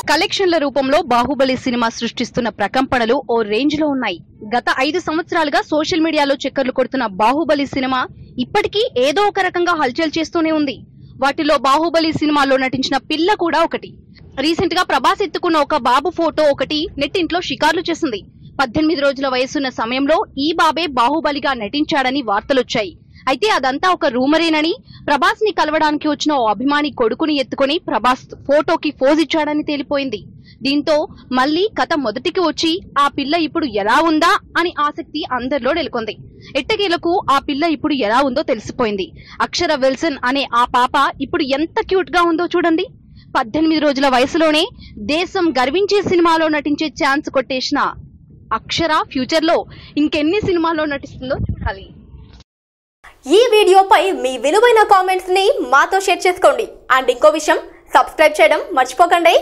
కలెక్షన్ల రూపంలో బాహుబలి సినిమా సృష్టిస్తున్న ప్రకంపనలు ఓ రేంజ్ లో ఉన్నాయి. గత 5 సంవత్సరాలుగా సోషల్ మీడియాలో చక్కర్లు కొడుతున్న బాహుబలి సినిమా ఇప్పటికీ ఏదో ఒక రకంగా హల్చల్ చేస్తూనే ఉంది. వాటిలో బాహుబలి సినిమాలో నటించిన పిల్ల కూడా ఒకటి. రీసెంట్ గా ప్రభాస్ ఎత్తుకున్న ఒక బాబు ఫోటో ఒకటి నెట్టింట్లో షికార్లు చేసింది. 18 రోజుల వయసున్న సమయంలో ఈ బాబే బాహుబలిగా నటించాడని వార్తలొచ్చాయి. అయితే అదంతా ఒక రూమరేనని, ప్రభాస్ ని కలవడానికి వచ్చిన ఓ అభిమాని కొడుకుని ఎత్తుకుని ప్రభాస్ ఫోటోకి ఫోజ్ ఇచ్చాడని తేలిపోయింది. దీంతో మళ్లీ కథ మొదటికి వచ్చి ఆ పిల్ల ఇప్పుడు ఎలా ఉందా అని ఆసక్తి అందరిలో నెలకొంది. ఎట్టకేలకు ఆ పిల్ల ఇప్పుడు ఎలా ఉందో తెలిసిపోయింది. అక్షర విల్సన్ అనే ఆ పాప ఇప్పుడు ఎంత క్యూట్ గా ఉందో చూడండి. 18 రోజుల వయసులోనే దేశం గర్వించే సినిమాలో నటించే ఛాన్స్ కొట్టేసిన అక్షర ఫ్యూచర్ లో ఇంకెన్ని సినిమాల్లో నటిస్తుందో చూడాలి. ఈ వీడియోపై మీ విలువైన కామెంట్స్ ని మాతో షేర్ చేసుకోండి. అండ్ ఇంకో విషయం, సబ్స్క్రైబ్ చేయడం మర్చిపోకండి.